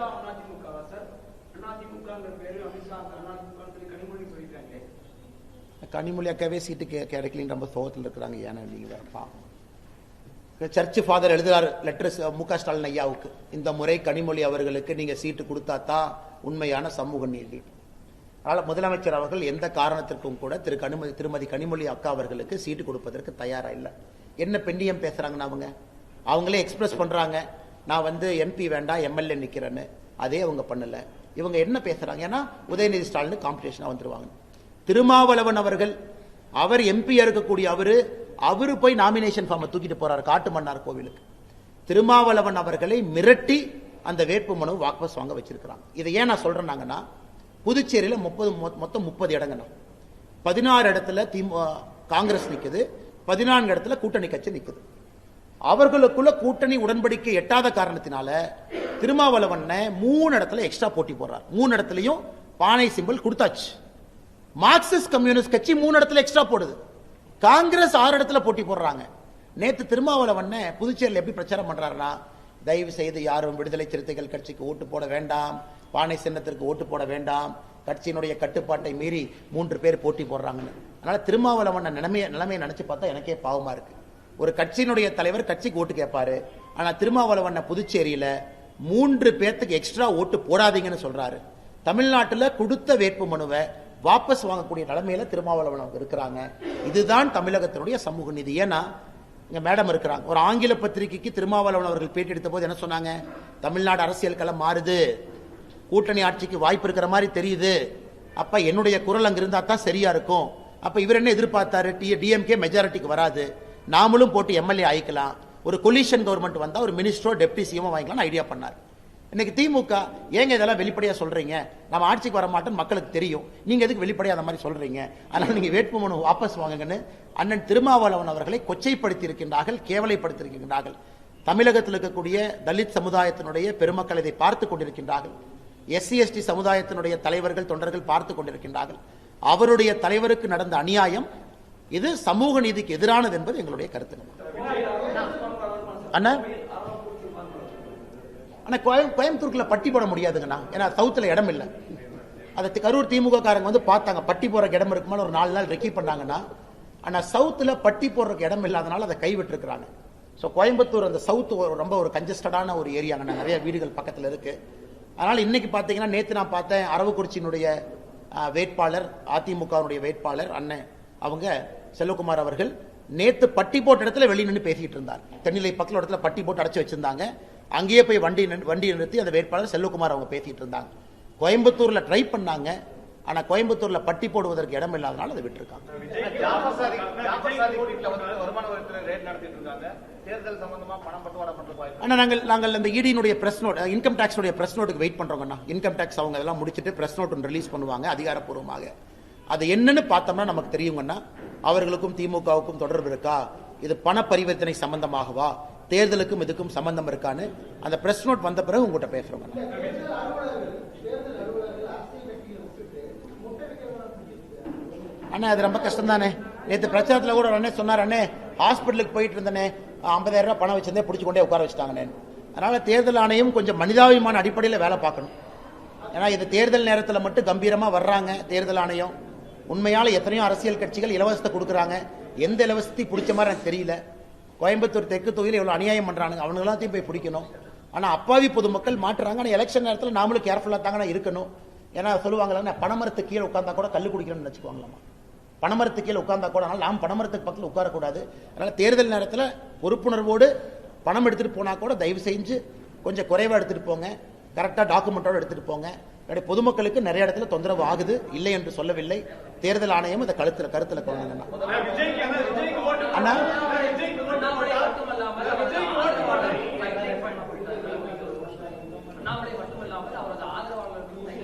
Amit Shah அதிமுகவா sir? அதிமுகங்கிற பேரு அமித்ஷா அதிமுக கனிமொழி சொல்லிட்டாங்க. கனிமொழி அக்காவே சீட்டு கிடைக்கலன்னு ரொம்ப சோகத்தில் இருக்கிறாங்க. ஏன்னா நீங்க வேறப்பா சர்ச் ஃபாதர் எழுதுறாரு லெட்டர் மு.க. ஸ்டாலின் ஐயாவுக்கு, இந்த முறை கனிமொழி அவர்களுக்கு நீங்க சீட்டு கொடுத்தா தான் உண்மையான சமூக நீதி. அதனால முதலமைச்சர் அவர்கள் எந்த காரணத்திற்கும் கூட திருமதி கனிமொழி அக்கா அவர்களுக்கு சீட்டு கொடுப்பதற்கு தயாரா இல்லை. என்ன பெண்ணியம் பேசுறாங்கன்னு அவங்களே எக்ஸ்பிரஸ் பண்றாங்க, நான் எம்பி வேண்டாம் எம்எல்ஏ நிக்கிறேன்னு. அதே அவங்க பண்ணல. இவங்க என்ன பேசுறாங்க, ஏன்னா உதயநிதி ஸ்டாலின் காம்படிஷனா வந்துருவாங்க. திருமாவளவன் அவர்கள் அவர் எம்பியா இருக்கக்கூடிய அவரு போய் நாமினேஷன் ஃபார்மை தூக்கிட்டு போறாரு காட்டுமன்னார் கோவிலுக்கு. திருமாவளவன் அவர்களை மிரட்டி அந்த வேட்பு மனு வாபஸ் வாங்க வச்சிருக்கிறாங்க. இதை ஏன் நான் சொல்றேன்னாங்கன்னா, புதுச்சேரியில மொத்தம் 30 இடங்கண்ணா, 16 இடத்துல காங்கிரஸ் நிக்குது, 14 இடத்துல கூட்டணி கட்சி நிக்குது. அவர்களுக்குள்ள கூட்டணி உடன்படிக்கை எட்டாத காரணத்தினால திருமாவளவன் 3 இடத்துல எக்ஸ்ட்ரா போட்டி போடுறார். 3 இடத்துலயும் பானை சிம்பிள் கொடுத்தாச்சு. மார்க்சிஸ்ட் கம்யூனிஸ்ட் கட்சி 3 இடத்துல எக்ஸ்ட்ரா போடுது. காங்கிரஸ் 6 இடத்துல போட்டி போடுறாங்க. நேத்து திருமாவளவன் புதுச்சேரியில் எப்படி பிரச்சாரம் பண்றாருன்னா, தயவு செய்து யாரும் விடுதலை சிறுத்தைகள் கட்சிக்கு ஓட்டு போட வேண்டாம், பானை சின்னத்திற்கு ஓட்டு போட வேண்டாம், கட்சியினுடைய கட்டுப்பாட்டை மீறி 3 பேர் போட்டி போடுறாங்கன்னு. அதனால திருமாவளவன் நிலைமையை நினைச்சு பார்த்தா எனக்கே பாவமா இருக்கு. ஒரு கட்சியினுடைய தலைவர் கட்சிக்கு ஓட்டு கேட்பாரு, ஆனா திருமாவளவன் புதுச்சேரியில 3 பேர்த்துக்கு எக்ஸ்ட்ரா ஓட்டு போடாதீங்கன்னு சொல்றாரு. தமிழ்நாட்டில் கொடுத்த வேட்பு மனுவை வாபஸ் வாங்கக்கூடிய நிலைமையில திருமாவளவன் இருக்கிறாங்க. இதுதான் தமிழகத்தினுடைய சமூக நீதி. ஏன்னா இங்க மேடம் இருக்கிறாங்க, ஒரு ஆங்கில பத்திரிகைக்கு திருமாவளவன் அவர்கள் பேட்டி எடுத்த போது என்ன சொன்னாங்க, தமிழ்நாடு அரசியல் களம் மாறுது, கூட்டணி ஆட்சிக்கு வாய்ப்பு இருக்கிற மாதிரி தெரியுது, அப்ப என்னுடைய குரல் அங்க இருந்தா தான் சரியா இருக்கும். அப்ப இவர் என்ன எதிர்பார்த்தாரு, டிஎம்கே மெஜாரிட்டிக்கு வராது, நாமளும் போட்டு எம்எல்ஏ ஆயிக்கலாம், ஒரு கொலிஷன் கவர்மெண்ட் வந்தா ஒரு மினிஸ்டரோ டெப்டி சிஎம் வாங்கிக்கலாம் ஐடியா பண்ணார். இன்னைக்கு திமுக ஏங்க இதெல்லாம் வெளிப்படையா சொல்றீங்க, நம்ம ஆட்சிக்கு வர மாட்டோம் மக்களுக்கு தெரியும், நீங்க எதுக்கு வெளிப்படையா அந்த மாதிரி சொல்றீங்க, அதனால நீங்க வேட்புமனு வாபஸ் வாங்குங்கன்னு அண்ணன் திருமாவளவன் அவர்களை கொச்சைப்படுத்தி இருக்கின்றார்கள், கேவலைப்படுத்தி இருக்கின்றார்கள். தமிழகத்தில் இருக்கக்கூடிய தலித் சமுதாயத்தினுடைய பெருமக்கள் இதை பார்த்து கொண்டிருக்கின்றார்கள். SC/ST சமுதாயத்தினுடைய தலைவர்கள் தொண்டர்கள் பார்த்து கொண்டிருக்கின்றார்கள். அவருடைய தலைவருக்கு நடந்த அநியாயம் இது சமூக நீதிக்கு எதிரானது என்பது எங்களுடைய கருத்து. அண்ணா கோயம்புத்தூர்ல பட்டி போட முடியாதுங்கண்ணா, ஏன்னா சவுத்துல இடம் இல்லை. அதை கரூர் திமுக காரங்க பார்த்தாங்க, பட்டி போடுற இடம் இருக்குமா ஒரு 4 நாள் ரெக்கி பண்ணாங்கன்னா, ஆனா சவுத்துல பட்டி போடுறதுக்கு இடம் இல்லாதனால அதை கைவிட்டு இருக்கிறாங்க. ஸோ கோயம்புத்தூர் அந்த சவுத் ரொம்ப ஒரு கன்ஜஸ்டடான ஒரு ஏரியாங்கண்ணா, நிறைய வீடுகள் பக்கத்தில் இருக்கு. அதனால இன்னைக்கு பாத்தீங்கன்னா, நேற்று நான் பார்த்தேன் அரவக்குறிச்சியினுடைய வேட்பாளர் அதிமுகவுடைய வேட்பாளர் அண்ணன் அவங்க செல்வகுமார் அவர்கள் நேற்று பட்டி போட்ட இடத்துல வெளியே நின்று பேசிட்டு இருந்தார். தென்னிலை பக்கத்தில் இடத்துல பட்டி போட்டு அடைச்சு வச்சிருந்தாங்க, அங்கேயே போய் வண்டி நிறுத்தி அந்த வேட்பாளர் செல்வகுமார் அவங்க பேசிட்டு இருந்தாங்க. கோயம்புத்தூர்ல ட்ரை பண்ணாங்க, ஆனா கோயம்புத்தூர்ல பட்டி போடுவதற்கு இடம் இல்லாதனால அதை விட்டுருக்காங்க. நாங்கள் அந்த இடியினுடைய press note, income tax press நோட்டுக்கு வெயிட் பண்றோம்னா, இன்கம் டாக்ஸ் அவங்க எல்லாம் முடிச்சிட்டு பிரஸ் நோட் ரிலீஸ் பண்ணுவாங்க அதிகாரப்பூர்வமாக. அது என்னன்னு பார்த்தோம்னா நமக்கு தெரியுங்கன்னா, அவர்களுக்கும் திமுகவுக்கும் தொடர்பு இருக்கா, இது பண பரிவர்த்தனை சம்பந்தமாகவா, தேர்தலுக்கும் இதுக்கும் சம்பந்தம் இருக்கான்னு அந்த பிரஸ் நோட் வந்த பிறகு உங்ககிட்ட பேசுறோங்க. அண்ணா அது ரொம்ப கஷ்டம் தானே. நேற்று பிரச்சாரத்தில் கூட அண்ணே சொன்னார், அண்ணே ஹாஸ்பிட்டலுக்கு போயிட்டு இருந்தேனே 50,000 ரூபாய் பணம் வச்சிருந்தே பிடிச்சி கொண்டே உட்கார வச்சுட்டாங்கண்ணே. அதனால தேர்தல் ஆணையம் கொஞ்சம் மனிதாபிமான அடிப்படையில் வேலை பார்க்கணும். ஏன்னா இது தேர்தல் நேரத்தில் மட்டும் கம்பீரமா வர்றாங்க தேர்தல் ஆணையம். உண்மையால எத்தனையோ அரசியல் கட்சிகள் இலவசத்தை கொடுக்குறாங்க, எந்த இலவசத்தை பிடிச்ச மாதிரி எனக்கு தெரியல. கோயம்புத்தூர் தெற்கு தொகுதியில் எவ்வளவு அநியாயம் பண்றாங்க, அவங்க எல்லாத்தையும் போய் பிடிக்கணும். ஆனா அப்பாவி பொதுமக்கள் மாட்டுறாங்க. ஆனா எலெக்ஷன் நேரத்தில் நாமளும் கேர்ஃபுல்லா தாங்க இருக்கணும். ஏன்னா சொல்லுவாங்களா, பணமரத்து கீழே உட்கார்ந்தா கூட கல்லு குடிக்கணும்னு நினைச்சுக்குவாங்களாமா. பணமரத்து கீழே உட்கார்ந்தா கூட நாம் பணமரத்துக்கு பக்கத்தில் உட்காரக்கூடாது. அதனால தேர்தல் நேரத்தில் பொறுப்புணர்வோடு பணம் எடுத்துட்டு போனா கூட தயவு செஞ்சு கொஞ்சம் குறைவா எடுத்துட்டு போங்க, கரெக்டா டாக்குமெண்டோட எடுத்துட்டு போங்க. பொதுமக்களுக்கு நிறைய இடத்துல தொந்தரவு ஆகுது, இல்லை என்று சொல்லவில்லை. தேர்தல் ஆணையம் இந்த கருத்துல கொண்டாங்க.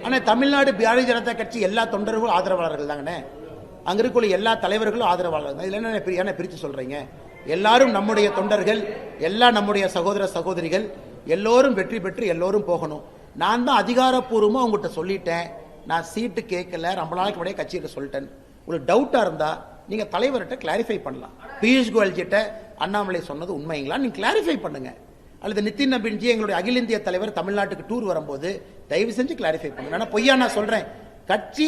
ஆனா தமிழ்நாடு பாரதிய ஜனதா கட்சி எல்லா தொண்டர்களும் ஆதரவாளர்கள் தாங்கண்ணே, அங்க இருக்கக்கூடிய எல்லா தலைவர்களும் ஆதரவாளர்கள். இதுல என்ன பிரிச்சு சொல்றீங்க? எல்லாரும் நம்முடைய தொண்டர்கள், எல்லா நம்முடைய சகோதர சகோதரிகள், எல்லோரும் வெற்றி பெற்று எல்லோரும் போகணும். நான் தான் அதிகாரப்பூர்வமா உங்ககிட்ட சொல்லிட்டேன், நான் சீட்டு கேட்கல, ரொம்ப நாளைக்கு முன்னாடியே கட்சியிட்ட சொல்லிட்டேன். உங்களுக்கு டவுட்டா இருந்தா நீங்க தலைவர்கிட்ட கிளாரிஃபை பண்ணலாம். பியூஷ் கோயல் கிட்ட அண்ணாமலை சொன்னது உண்மைங்களா நீங்க கிளாரிஃபை பண்ணுங்க. அல்லது நிதின் நபீன்ஜி எங்களுடைய அகில இந்திய தலைவர் தமிழ்நாட்டுக்கு டூர் வரும்போது தயவு செஞ்சு கிளாரிஃபை பண்ணுங்க. ஆனா பொய்யா நான் சொல்றேன், கட்சி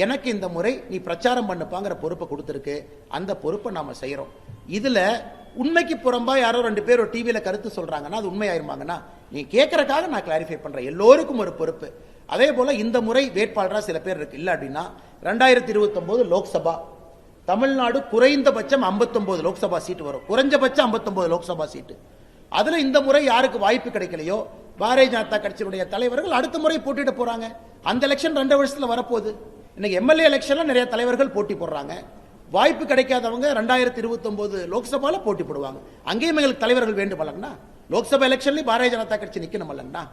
எனக்கு இந்த முறை நீ பிரச்சாரம் பண்ணுப்பாங்கிற பொறுப்பை கொடுத்திருக்கு, அந்த பொறுப்பை நாம செய்யறோம். இதுல உண்மைக்கு புறம்பா யாரோ 2 பேர் ஒரு டிவியில கருத்து சொல்றாங்கன்னா அது உண்மையாயிருமாங்கன்னா நீ கேட்கறதுக்காக நான் கிளாரிஃபை பண்றேன். எல்லோருக்கும் ஒரு பொறுப்பு. அதே போல இந்த முறை வேட்பாளரா சில பேர் இருக்கு. இல்ல அப்படின்னா 2029 லோக்சபா தமிழ்நாடு குறைந்தபட்சம் 59 லோக்சபா சீட்டு வரும், குறைஞ்சபட்சம் 59 லோக்சபா சீட்டு. அதுல இந்த முறை யாருக்கு வாய்ப்பு கிடைக்கலையோ பாரதிய ஜனதா கட்சியினுடைய தலைவர்கள் அடுத்த முறை போட்டியிட போறாங்க. அந்த எலெக்ஷன் 2 வருஷத்துல வரப்போகுது. இன்னைக்கு எம்எல்ஏ எலெக்ஷன்ல நிறைய தலைவர்கள் போட்டி போடுறாங்க. வாய்ப்பு கிடைக்காதவங்க 2029 லோக்சபால போட்டி போடுவாங்க. அங்கேயும் எங்களுக்கு தலைவர்கள் வேண்டும் அல்லங்கண்ணா. லோக்சபா எலெக்ஷன்லயும் பாரதிய ஜனதா கட்சி நிக்கணும் அல்லங்கண்ணா.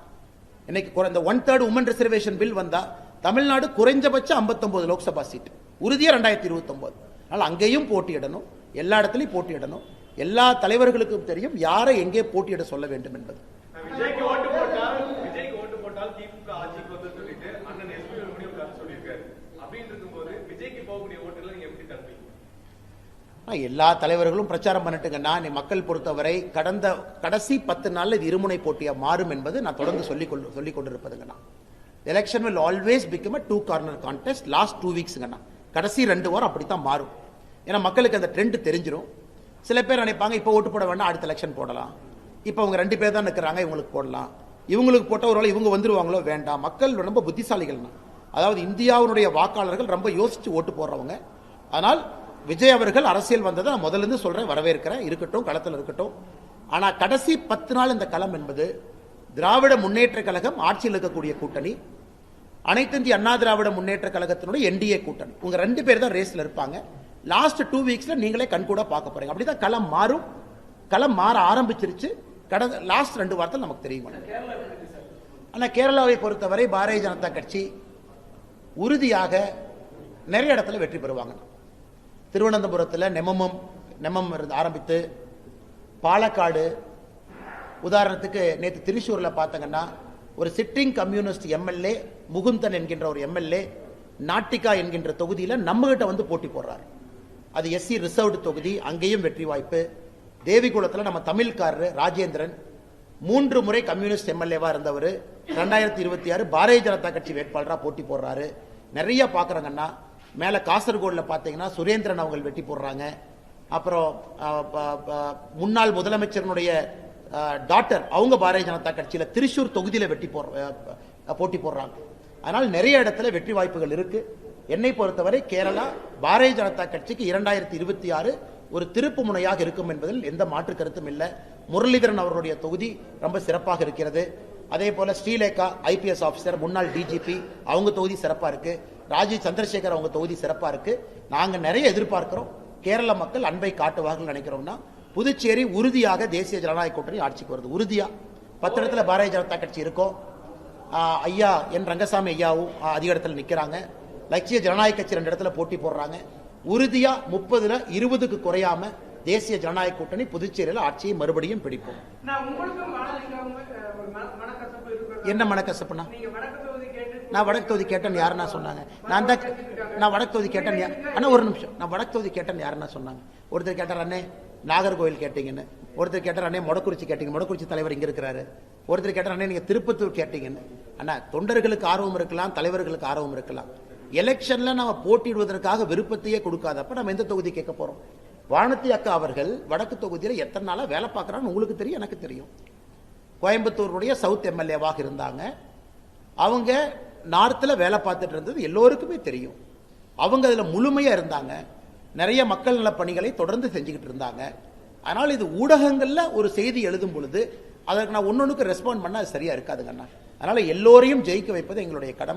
இன்னைக்கு இந்த 1/3 உமன் ரிசர்வேஷன் பில் வந்தா தமிழ்நாடு குறைஞ்சபட்சம் 59 லோக்சபா சீட் உறுதியா 2029. அதனால அங்கேயும் போட்டியிடணும், எல்லா இடத்துலையும் போட்டியிடணும். எல்லா தலைவர்களுக்கும் தெரியும் யாரை எங்கே போட்டியிட சொல்ல வேண்டும் என்பது. விஜய்க்கு ஓட்டு போட்டால் திமுக ஆட்சிக்கு வந்து சொல்லிட்டு அண்ணன் எஸ்பி வேலுமணி சொல்லியிருக்காரு. அப்படின்னு இருக்கும்போது விஜய்க்கு போகக்கூடிய ஓட்டுகளை நீங்க எப்படி தடுப்பீங்க? எல்லா தலைவர்களும் பிரச்சாரம் பண்ணிட்டுங்கன்னா மக்கள் பொறுத்தவரை கடைசி 10 நாள்ல இது இருமுனை போட்டியா மாறும் என்பது நான் தொடர்ந்து சொல்லிக் கொண்டிருப்பதுங்கண்ணா. Election will always become a 2 corner contest. லாஸ்ட் 2 வீக்ஸ்ங்கண்ணா, கடைசி 2 வாரம் அப்படித்தான் மாறும். ஏன்னா மக்களுக்கு அந்த ட்ரெண்ட் தெரிஞ்சிடும். சில பேர் நினைப்பாங்க இப்ப ஓட்டு போட வேண்டாம், அடுத்த எலெக்ஷன் போடலாம், இப்ப அவங்க 2 பேர் தான் நிற்கிறாங்க, இவங்களுக்கு போடலாம், இவங்களுக்கு போட்ட ஒரு இவங்க வந்துருவாங்களோ, வேண்டாம். மக்கள் ரொம்ப புத்திசாலிகள். அதாவது இந்தியாவுடைய வாக்காளர்கள் ரொம்ப யோசிச்சு ஓட்டு போடுறவங்க. ஆனால் விஜய் அவர்கள் அரசியல் வந்ததை நான் முதல்ல இருந்து சொல்றேன், வரவேற்கிறேன், இருக்கட்டும், களத்தில் இருக்கட்டும். ஆனா கடைசி 10 நாள் இந்த களம் என்பது திராவிட முன்னேற்ற கழகம் ஆட்சியில் இருக்கக்கூடிய கூட்டணி, அனைத்து இந்திய அண்ணா திராவிட முன்னேற்ற கழகத்தினுடைய என்டிஏ கூட்டணி, உங்க 2 பேர் தான் ரேஸ்ல இருப்பாங்க. லாஸ்ட் 2 வீக்ஸ்ல நீங்களே கண்கூட பார்க்க போறீங்க. அப்படிதான் களம் மாறும். களம் மாற ஆரம்பிச்சிருச்சு. கடந்த லாஸ்ட் 2 வாரத்தில் நமக்கு தெரியும். ஆனா கேரளாவை பொறுத்தவரை பாரதிய ஜனதா கட்சி உறுதியாக நிறைய இடத்துல வெற்றி பெறுவாங்க. திருவனந்தபுரத்தில் நெமம் ஆரம்பித்து பாலக்காடு, உதாரணத்துக்கு நேற்று திரிசூர்ல பார்த்தங்கன்னா ஒரு சிட்டிங் கம்யூனிஸ்ட் எம்எல்ஏ முகுந்தன் என்கின்ற ஒரு எம்எல்ஏ நாட்டிகா என்கின்ற தொகுதியில் நம்ம கிட்ட வந்து போட்டி போடுறாரு. அது எஸ்சி ரிசர்வ்டு தொகுதி, அங்கேயும் வெற்றி வாய்ப்பு. தேவிகுளத்தில் நம்ம தமிழ்காரர் ராஜேந்திரன் 3 முறை கம்யூனிஸ்ட் எம்எல்ஏவா இருந்தவர் 2026 பாரதிய ஜனதா கட்சி வேட்பாளராக போட்டி போடுறாரு. நிறைய பாக்குறாங்கன்னா மேல காசர்கோடுல பாத்தீங்கன்னா சுரேந்திரன் அவங்க வெட்டி போடுறாங்க. அப்புறம் முன்னாள் முதலமைச்சருடைய டாக்டர் அவங்க பாரதிய ஜனதா கட்சியில திரிசூர் தொகுதியில போட்டி போடுறாங்க. அதனால் நிறைய இடத்துல வெற்றி வாய்ப்புகள் இருக்கு. என்னை பொறுத்தவரை கேரளா பாரதிய ஜனதா கட்சிக்கு 2026 ஒரு திருப்பு முனையாக இருக்கும் என்பதில் எந்த மாற்று கருத்தும் இல்லை. முரளிதரன் அவருடைய தொகுதி ரொம்ப சிறப்பாக இருக்கிறது. அதே போல ஸ்ரீலேகா ஐபிஎஸ் ஆபிசர், முன்னாள் டிஜிபி, அவங்க தொகுதி சிறப்பா இருக்கு. ராஜீவ் சந்திரசேகர் அவங்க தொகுதி சிறப்பா இருக்கு. நாங்க நிறைய எதிர்பார்க்கிறோம். கேரள மக்கள் அன்பை காட்டுவார்கள் நினைக்கிறோம்னா புதுச்சேரி உறுதியாக தேசிய ஜனநாயக கூட்டணி ஆட்சிக்கு வருது. உறுதியா 10 இடத்துல பாரதிய ஜனதா கட்சி இருக்கும். ஐயா என் ரங்கசாமி ஐயாவும் அதிக இடத்துல நிக்கிறாங்க. லட்சிய ஜனநாயக கட்சி 2 இடத்துல போட்டி போடுறாங்க. உறுதியா 30ல 20க்கு குறையாம தேசிய ஜனநாயக கூட்டணி புதுச்சேரியில் ஆட்சியை மறுபடியும் பிடிப்போம். என்ன மனக்கசப்புனா? நான் வடக்கு தொகுதி கேட்டேன் யாருன்னா சொன்னாங்க? நான் வடக்கு தொகுதி கேட்டேன். அண்ணா ஒரு நிமிஷம், நான் வடக்கு தொகுதி கேட்டேன் யாருன்னா சொன்னாங்க? ஒருத்தர் கேட்டார் அண்ணே நாகர்கோவில் கேட்டீங்கன்னு, ஒருத்தர் கேட்டார் அண்ணே மொடக்குறிச்சி கேட்டீங்க, மொடக்குறிச்சி தலைவர் இங்க இருக்கிறாரு. ஒருத்தர் கேட்டார் அண்ணே நீங்க திருப்பத்தூர் கேட்டீங்கன்னு. அண்ணா தொண்டர்களுக்கு ஆர்வம் இருக்கலாம், தலைவர்களுக்கு ஆர்வம் இருக்கலாம். எலெக்ஷன்ல நம்ம போட்டியிடுவதற்காக விருப்பத்தையே கொடுக்காதப்ப நம்ம எந்த தொகுதி கேட்க போறோம்? வானதி அக்கா அவர்கள் வடக்கு தொகுதியில எத்தனை நாளா வேலை பார்க்கறான்னு உங்களுக்கு தெரியும், எனக்கு தெரியும். கோயம்புத்தூருடைய சவுத் எம்எல்ஏவாக இருந்தாங்க. அவங்க நார்த்ல வேலை பார்த்துட்டு இருந்தது எல்லோருக்குமே தெரியும். அவங்க அதுல முழுமையா இருந்தாங்க. நிறைய மக்கள் நல பணிகளை தொடர்ந்து செஞ்சுக்கிட்டு இருந்தாங்க. அதனால இது ஊடகங்கள்ல ஒரு செய்தி எழுதும் பொழுது அதற்கு நான் ஒன்னொன்னுக்கு ரெஸ்பாண்ட் பண்ணா அது சரியா இருக்காதுங்கண்ணா. அதனால எல்லோரையும் ஜெயிக்க வைப்பது எங்களுடைய கடமை.